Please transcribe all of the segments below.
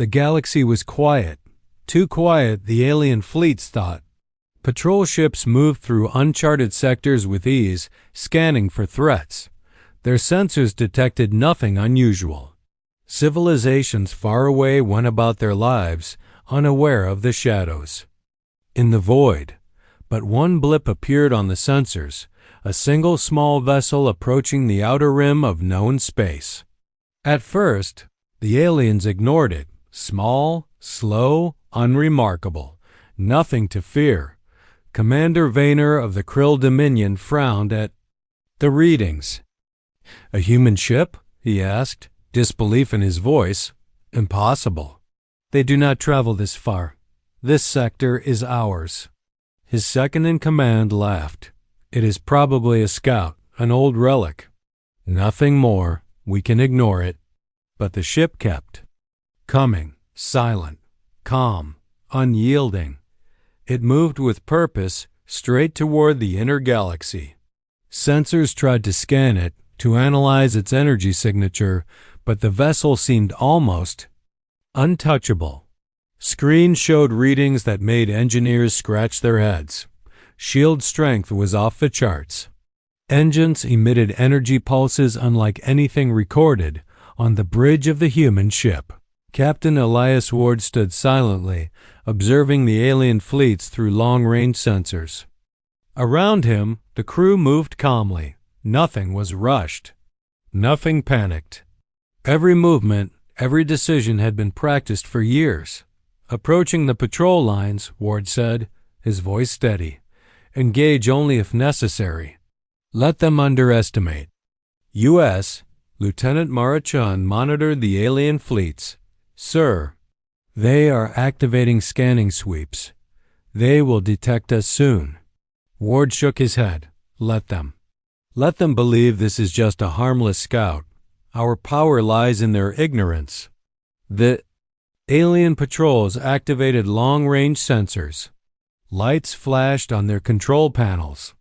The galaxy was quiet. Too quiet, the alien fleets thought. Patrol ships moved through uncharted sectors with ease, scanning for threats. Their sensors detected nothing unusual. Civilizations far away went about their lives, unaware of the shadows. In the void, but one blip appeared on the sensors, a single small vessel approaching the outer rim of known space. At first, the aliens ignored it. Small, slow, unremarkable. Nothing to fear. Commander Vayner of the Krill Dominion frowned at the readings. "A human ship?" he asked, disbelief in his voice. "Impossible. They do not travel this far. This sector is ours." His second-in-command laughed. "It is probably a scout, an old relic. Nothing more. We can ignore it." But the ship kept coming, silent, calm, unyielding. It moved with purpose, straight toward the inner galaxy. Sensors tried to scan it, to analyze its energy signature, but the vessel seemed almost untouchable. Screens showed readings that made engineers scratch their heads. Shield strength was off the charts. Engines emitted energy pulses unlike anything recorded on the bridge of the human ship. Captain Elias Ward stood silently, observing the alien fleets through long-range sensors. Around him, the crew moved calmly. Nothing was rushed. Nothing panicked. Every movement, every decision had been practiced for years. "Approaching the patrol lines," Ward said, his voice steady. "Engage only if necessary. Let them underestimate." U.S. Lieutenant Marachun monitored the alien fleets. "Sir, they are activating scanning sweeps. They will detect us soon." Ward shook his head. "Let them. Let them believe this is just a harmless scout. Our power lies in their ignorance." The alien patrols activated long-range sensors. Lights flashed on their control panels.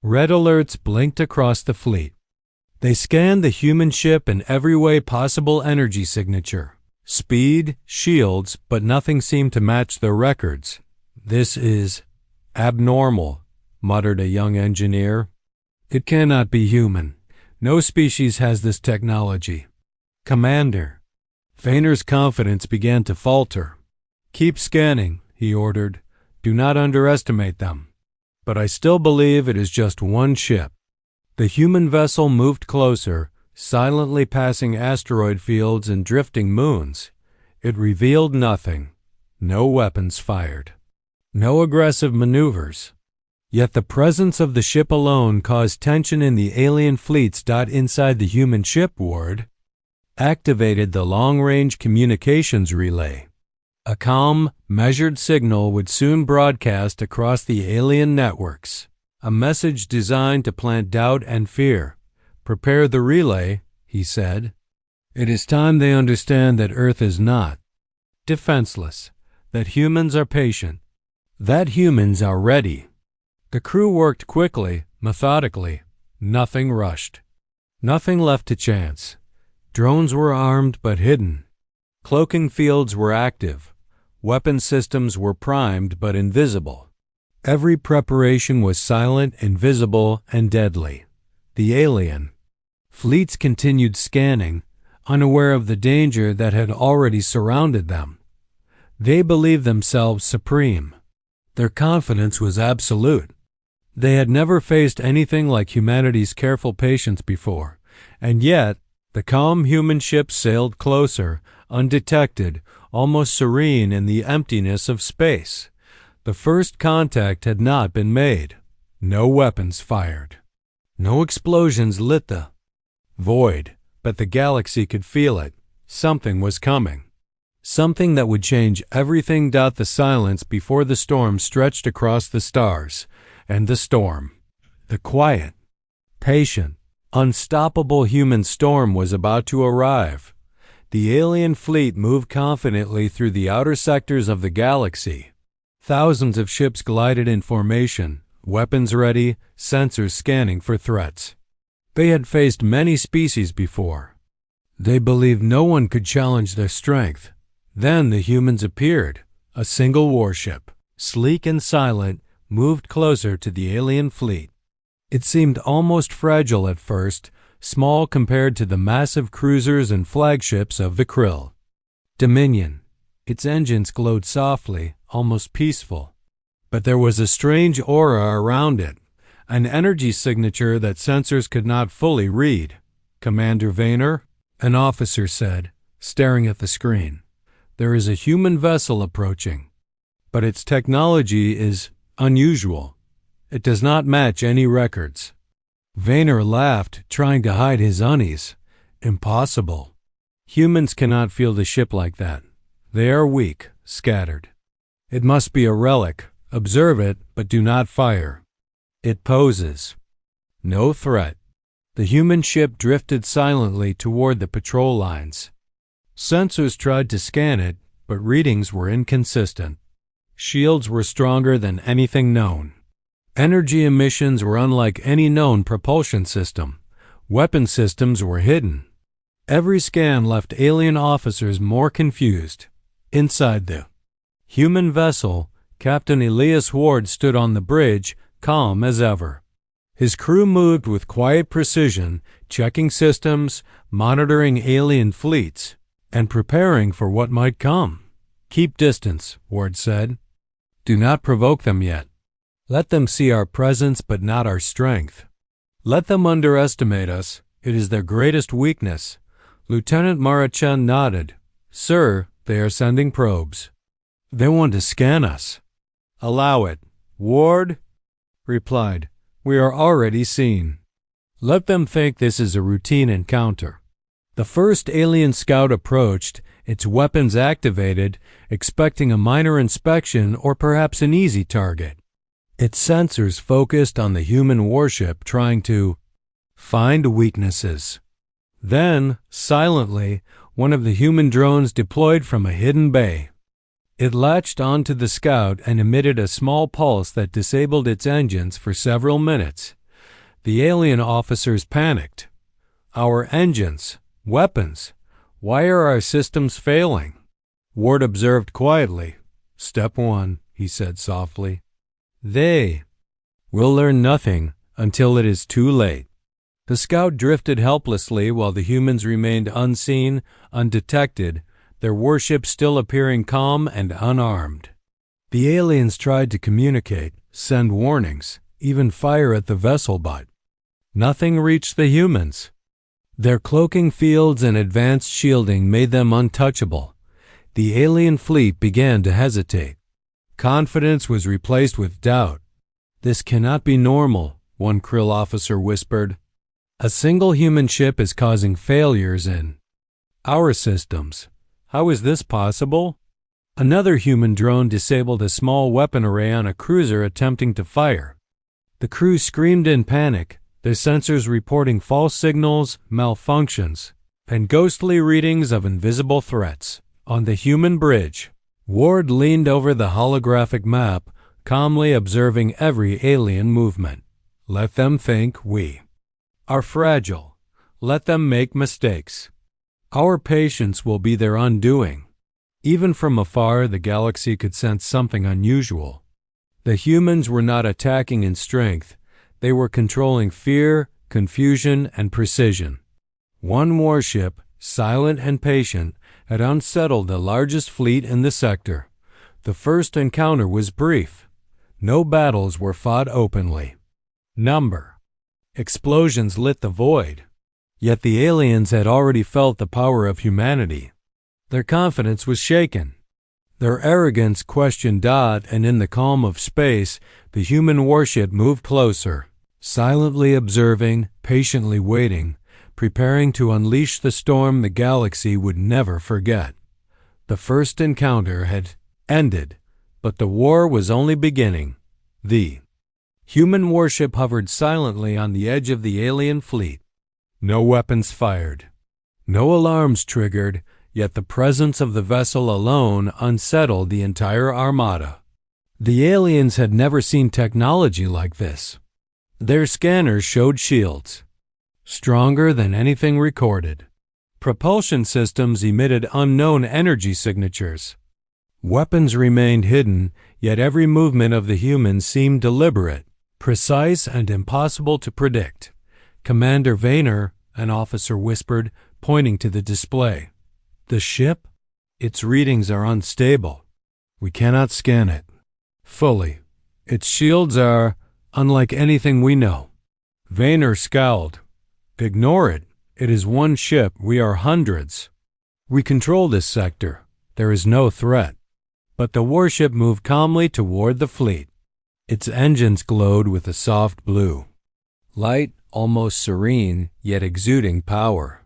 Red alerts blinked across the fleet. They scanned the human ship in every way possible energy signature. Speed, shields, but nothing seemed to match their records. "This is abnormal," muttered a young engineer. "It cannot be human. No species has this technology." "Commander." Vayner's confidence began to falter. "Keep scanning," he ordered. "Do not underestimate them." "But I still believe it is just one ship." The human vessel moved closer, silently passing asteroid fields and drifting moons. It revealed nothing. No weapons fired. No aggressive maneuvers. Yet the presence of the ship alone caused tension in the alien fleets. Inside the human ship, Ward activated the long-range communications relay. A calm, measured signal would soon broadcast across the alien networks. A message designed to plant doubt and fear. "Prepare the relay," he said. "It is time they understand that Earth is not defenseless, that humans are patient, that humans are ready." The crew worked quickly, methodically. Nothing rushed. Nothing left to chance. Drones were armed but hidden. Cloaking fields were active. Weapon systems were primed but invisible. Every preparation was silent, invisible, and deadly. The alien fleets continued scanning, unaware of the danger that had already surrounded them. They believed themselves supreme. Their confidence was absolute. They had never faced anything like humanity's careful patience before, and yet the calm human ship sailed closer, undetected, almost serene in the emptiness of space. The first contact had not been made. No weapons fired. No explosions lit the void, but the galaxy could feel it. Something was coming. Something that would change everything. The silence before the storm stretched across the stars, and the storm, the quiet, patient, unstoppable human storm was about to arrive. The alien fleet moved confidently through the outer sectors of the galaxy. Thousands of ships glided in formation, weapons ready, sensors scanning for threats. They had faced many species before. They believed no one could challenge their strength. Then the humans appeared. A single warship, sleek and silent, moved closer to the alien fleet. It seemed almost fragile at first, small compared to the massive cruisers and flagships of the Krill. Dominion. Its engines glowed softly, almost peaceful. But there was a strange aura around it, an energy signature that sensors could not fully read. "Commander Vayner," an officer said, staring at the screen, "there is a human vessel approaching. But its technology is unusual. It does not match any records." Vayner laughed, trying to hide his unease. "Impossible. Humans cannot feel the ship like that. They are weak, scattered. It must be a relic. Observe it, but do not fire. It poses no threat." The human ship drifted silently toward the patrol lines. Sensors tried to scan it, but readings were inconsistent. Shields were stronger than anything known. Energy emissions were unlike any known propulsion system. Weapon systems were hidden. Every scan left alien officers more confused. Inside the human vessel, Captain Elias Ward stood on the bridge, calm as ever. His crew moved with quiet precision, checking systems, monitoring alien fleets, and preparing for what might come. "Keep distance," Ward said. "Do not provoke them yet. Let them see our presence but not our strength. Let them underestimate us. It is their greatest weakness." Lieutenant Marachand nodded. "Sir, they are sending probes. They want to scan us." "Allow it." Ward replied, "We are already seen. Let them think this is a routine encounter." The first alien scout approached, its weapons activated, expecting a minor inspection or perhaps an easy target. Its sensors focused on the human warship, trying to find weaknesses. Then, silently, one of the human drones deployed from a hidden bay. It latched onto the scout and emitted a small pulse that disabled its engines for several minutes. The alien officers panicked. "Our engines, weapons, why are our systems failing?" Ward observed quietly. "Step 1, he said softly. "They will learn nothing until it is too late." The scout drifted helplessly while the humans remained unseen, undetected, their warship still appearing calm and unarmed. The aliens tried to communicate, send warnings, even fire at the vessel, but nothing reached the humans. Their cloaking fields and advanced shielding made them untouchable. The alien fleet began to hesitate. Confidence was replaced with doubt. "This cannot be normal," one Krill officer whispered. "A single human ship is causing failures in our systems. How is this possible?" Another human drone disabled a small weapon array on a cruiser attempting to fire. The crew screamed in panic, their sensors reporting false signals, malfunctions, and ghostly readings of invisible threats. On the human bridge, Ward leaned over the holographic map, calmly observing every alien movement. "Let them think we are fragile. Let them make mistakes. Our patience will be their undoing." Even from afar, the galaxy could sense something unusual. The humans were not attacking in strength. They were controlling fear, confusion, and precision. One warship, silent and patient, had unsettled the largest fleet in the sector. The first encounter was brief. No battles were fought openly. Explosions lit the void. Yet the aliens had already felt the power of humanity. Their confidence was shaken. Their arrogance questioned doubt, and in the calm of space, the human warship moved closer, silently observing, patiently waiting, preparing to unleash the storm the galaxy would never forget. The first encounter had ended, but the war was only beginning. The human warship hovered silently on the edge of the alien fleet. No weapons fired. No alarms triggered, yet the presence of the vessel alone unsettled the entire armada. The aliens had never seen technology like this. Their scanners showed shields, stronger than anything recorded. Propulsion systems emitted unknown energy signatures. Weapons remained hidden, yet every movement of the humans seemed deliberate, precise, and impossible to predict. "Commander Vayner," an officer whispered, pointing to the display. "The ship? Its readings are unstable. We cannot scan it fully. Its shields are unlike anything we know." Vayner scowled. "Ignore it. It is one ship. We are hundreds. We control this sector. There is no threat." But the warship moved calmly toward the fleet. Its engines glowed with a soft blue. Light, almost serene, yet exuding power.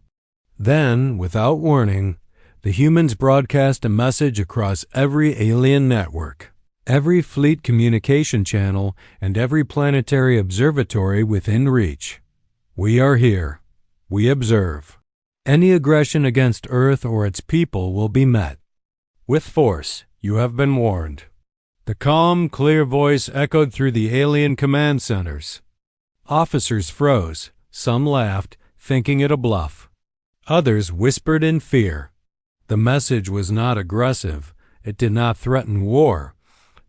Then, without warning, the humans broadcast a message across every alien network, every fleet communication channel, and every planetary observatory within reach. "We are here. We observe. Any aggression against Earth or its people will be met with force. You have been warned." The calm, clear voice echoed through the alien command centers. Officers froze. Some laughed, thinking it a bluff. Others whispered in fear. The message was not aggressive. It did not threaten war,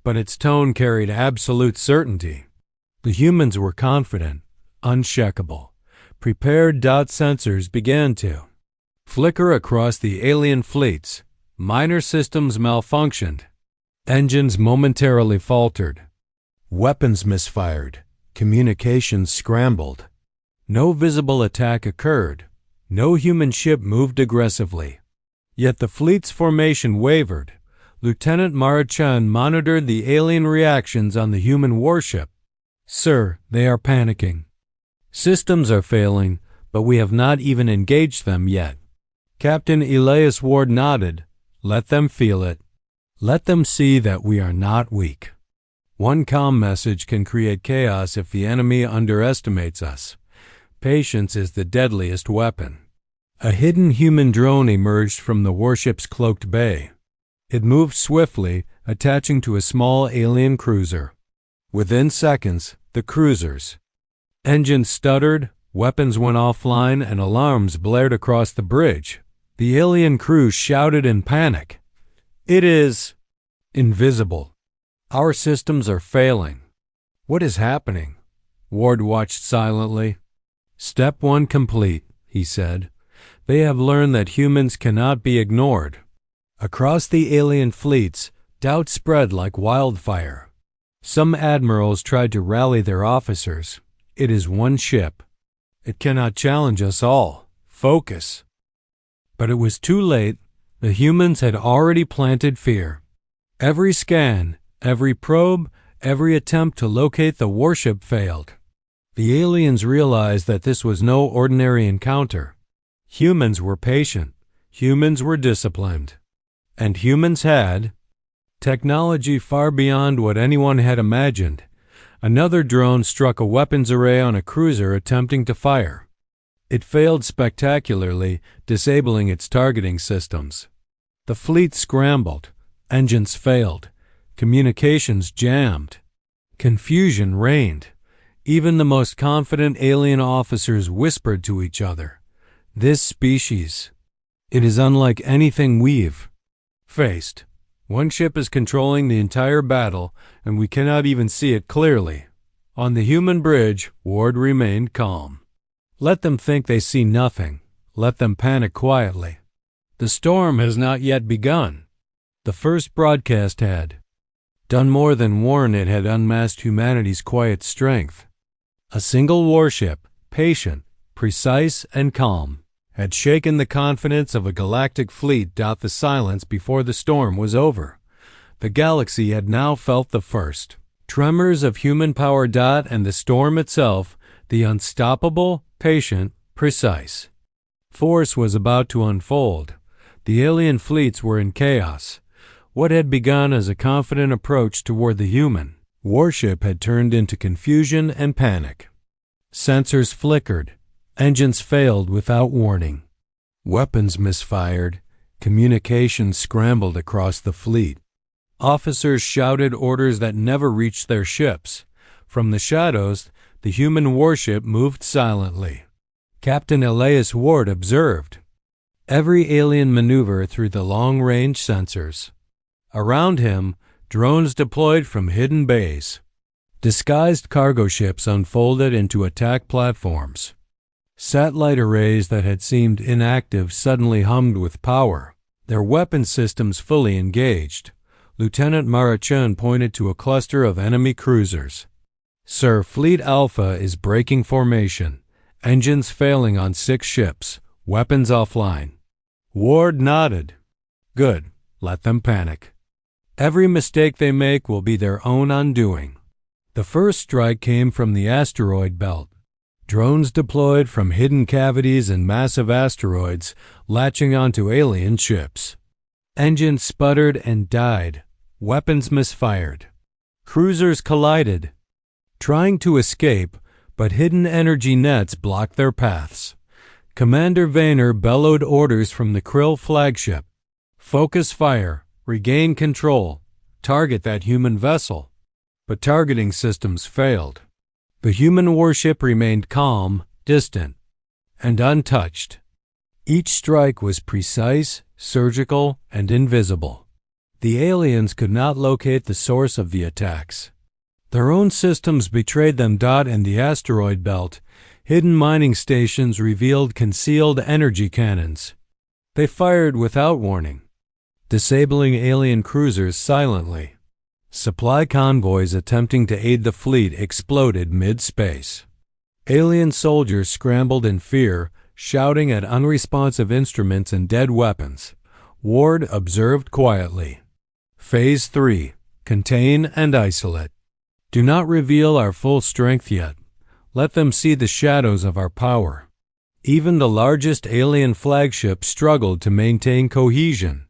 but its tone carried absolute certainty. The humans were confident, uncheckable. Prepared dot sensors began to flicker across the alien fleets. Minor systems malfunctioned. Engines momentarily faltered. Weapons misfired. Communications scrambled. No visible attack occurred. No human ship moved aggressively. Yet the fleet's formation wavered. Lieutenant Marichan monitored the alien reactions on the human warship. "Sir, they are panicking. Systems are failing, but we have not even engaged them yet." Captain Elias Ward nodded. "Let them feel it. Let them see that we are not weak. One calm message can create chaos if the enemy underestimates us. Patience is the deadliest weapon." A hidden human drone emerged from the warship's cloaked bay. It moved swiftly, attaching to a small alien cruiser. Within seconds, the cruiser's engines stuttered, weapons went offline, and alarms blared across the bridge. The alien crew shouted in panic. "It is invisible. Our systems are failing." "What is happening?" Ward watched silently. "Step 1 complete," he said. "They have learned that humans cannot be ignored." Across the alien fleets, doubt spread like wildfire. Some admirals tried to rally their officers. "It is one ship. It cannot challenge us all. Focus." But it was too late. The humans had already planted fear. Every scan, every probe, every attempt to locate the warship failed. The aliens realized that this was no ordinary encounter. Humans were patient. Humans were disciplined. And humans had technology far beyond what anyone had imagined. Another drone struck a weapons array on a cruiser attempting to fire. It failed spectacularly, disabling its targeting systems. The fleet scrambled. Engines failed. Communications jammed. Confusion reigned. Even the most confident alien officers whispered to each other, "This species, it is unlike anything we've faced. One ship is controlling the entire battle, and we cannot even see it clearly." On the human bridge, Ward remained calm. Let them think they see nothing. Let them panic quietly. The storm has not yet begun. The first broadcast had done more than warn. It had unmasked humanity's quiet strength. A single warship, patient, precise, and calm, had shaken the confidence of a galactic fleet. The silence before the storm was over. The galaxy had now felt the first tremors of human power. And the storm itself, the unstoppable, patient, precise force, was about to unfold. The alien fleets were in chaos. What had begun as a confident approach toward the human warship had turned into confusion and panic. Sensors flickered. Engines failed without warning. Weapons misfired. Communications scrambled across the fleet. Officers shouted orders that never reached their ships. From the shadows, the human warship moved silently. Captain Elias Ward observed. every alien maneuver through the long-range sensors. Around him, drones deployed from hidden bays. Disguised cargo ships unfolded into attack platforms. Satellite arrays that had seemed inactive suddenly hummed with power, their weapon systems fully engaged. Lieutenant Marachun pointed to a cluster of enemy cruisers. "Sir, Fleet Alpha is breaking formation. Engines failing on 6 ships. Weapons offline." Ward nodded. "Good. Let them panic. Every mistake they make will be their own undoing." The first strike came from the asteroid belt. Drones deployed from hidden cavities in massive asteroids, latching onto alien ships. Engines sputtered and died. Weapons misfired. Cruisers collided, trying to escape, but hidden energy nets blocked their paths. Commander Vayner bellowed orders from the Krill flagship. "Focus fire. Regain control. Target that human vessel." But targeting systems failed. The human warship remained calm, distant, and untouched. Each strike was precise, surgical, and invisible. The aliens could not locate the source of the attacks. Their own systems betrayed them. In the asteroid belt, hidden mining stations revealed concealed energy cannons. They fired without warning, disabling alien cruisers silently. Supply convoys attempting to aid the fleet exploded mid-space. Alien soldiers scrambled in fear, shouting at unresponsive instruments and dead weapons. Ward observed quietly. Phase 3. Contain and isolate. Do not reveal our full strength yet. Let them see the shadows of our power. Even the largest alien flagship struggled to maintain cohesion.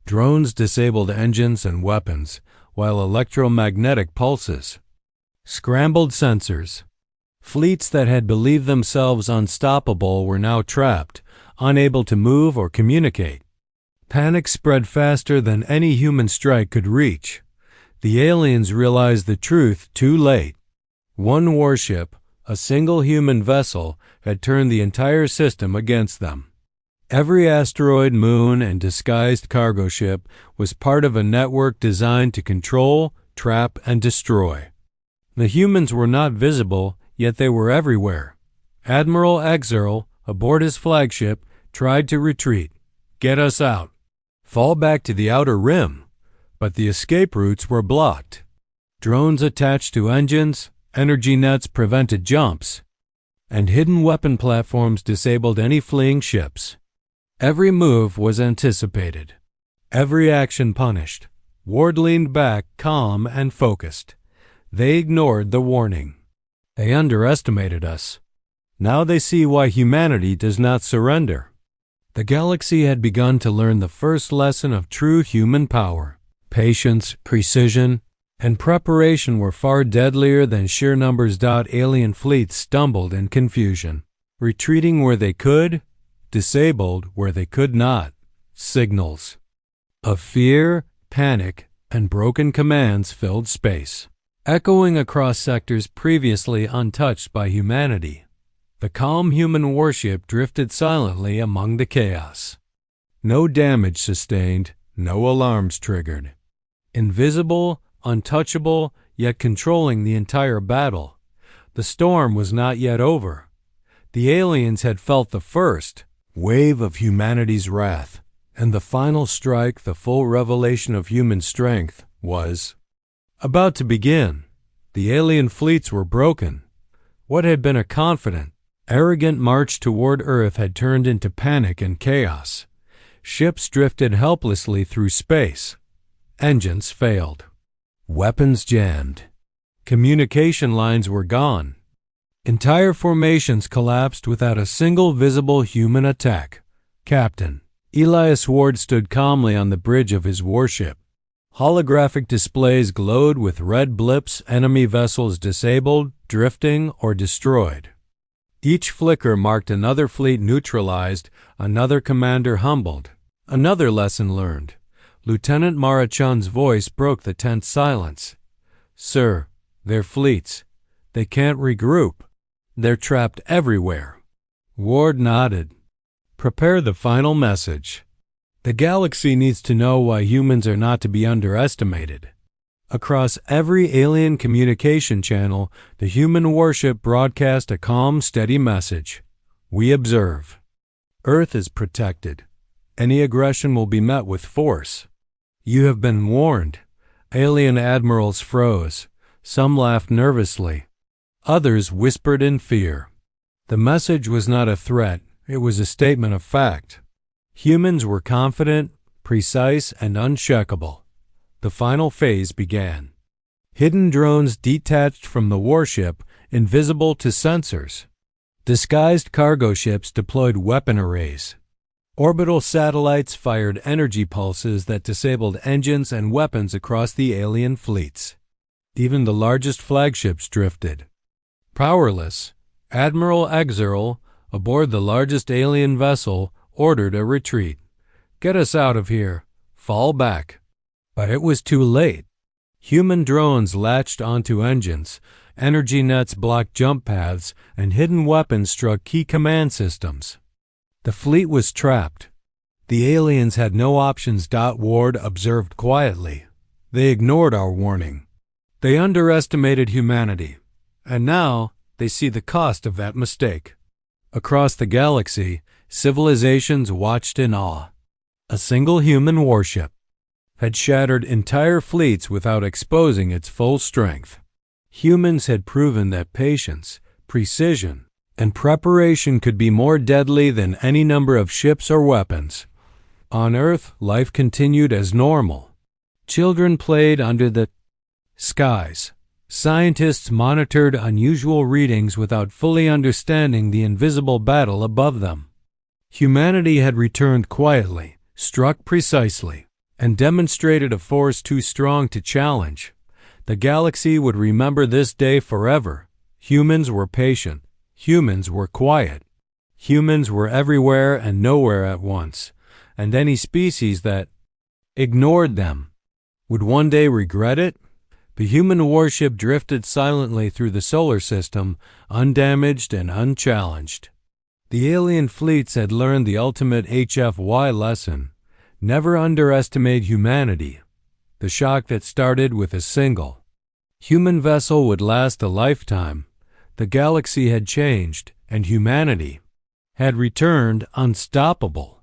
Drones disabled engines and weapons, while electromagnetic pulses scrambled sensors. Fleets that had believed themselves unstoppable were now trapped, unable to move or communicate. Panic spread faster than any human strike could reach. The aliens realized the truth too late. One warship, a single human vessel, had turned the entire system against them. Every asteroid, moon, and disguised cargo ship was part of a network designed to control, trap, and destroy. The humans were not visible, yet they were everywhere. Admiral Exerl, aboard his flagship, tried to retreat. "Get us out. Fall back to the outer rim." But the escape routes were blocked. Drones attached to engines, energy nets prevented jumps, and hidden weapon platforms disabled any fleeing ships. Every move was anticipated. Every action punished. Ward leaned back, calm and focused. They ignored the warning. They underestimated us. Now they see why humanity does not surrender. The galaxy had begun to learn the first lesson of true human power. Patience, precision, and preparation were far deadlier than sheer numbers. Alien fleets stumbled in confusion, retreating where they could, disabled where they could not. Signals of fear, panic, and broken commands filled space, echoing across sectors previously untouched by humanity. The calm human warship drifted silently among the chaos. No damage sustained, no alarms triggered. Invisible, untouchable, yet controlling the entire battle. The storm was not yet over. The aliens had felt the first wave of humanity's wrath, and the final strike, the full revelation of human strength, was about to begin. The alien fleets were broken. What had been a confident, arrogant march toward Earth had turned into panic and chaos. Ships drifted helplessly through space. Engines failed. Weapons jammed. Communication lines were gone. Entire formations collapsed without a single visible human attack. Captain Elias Ward stood calmly on the bridge of his warship. Holographic displays glowed with red blips, enemy vessels disabled, drifting, or destroyed. Each flicker marked another fleet neutralized, another commander humbled, another lesson learned. Lieutenant Marachun's voice broke the tense silence. "Sir, they're fleets. They can't regroup. They're trapped everywhere." Ward nodded. Prepare the final message. The galaxy needs to know why humans are not to be underestimated. Across every alien communication channel, the human warship broadcast a calm, steady message. We observe. Earth is protected. Any aggression will be met with force. You have been warned. Alien admirals froze. Some laughed nervously. Others whispered in fear. The message was not a threat. It was a statement of fact. Humans were confident, precise, and unshakable. The final phase began. Hidden drones detached from the warship, invisible to sensors. Disguised cargo ships deployed weapon arrays. Orbital satellites fired energy pulses that disabled engines and weapons across the alien fleets. Even the largest flagships drifted. Powerless, Admiral Exeral, aboard the largest alien vessel, ordered a retreat. Get us out of here. Fall back. But it was too late. Human drones latched onto engines, energy nets blocked jump paths, and hidden weapons struck key command systems. The fleet was trapped. The aliens had no options. Ward observed quietly. They ignored our warning. They underestimated humanity. And now they see the cost of that mistake. Across the galaxy, civilizations watched in awe. A single human warship had shattered entire fleets without exposing its full strength. Humans had proven that patience, precision, and preparation could be more deadly than any number of ships or weapons. On Earth, life continued as normal. Children played under the skies. Scientists monitored unusual readings without fully understanding the invisible battle above them. Humanity had returned quietly, struck precisely, and demonstrated a force too strong to challenge. The galaxy would remember this day forever. Humans were patient. Humans were quiet. Humans were everywhere and nowhere at once, and any species that ignored them would one day regret it. The human warship drifted silently through the solar system, undamaged and unchallenged. The alien fleets had learned the ultimate HFY lesson. Never underestimate humanity. The shock that started with a single human vessel would last a lifetime. The galaxy had changed, and humanity had returned unstoppable.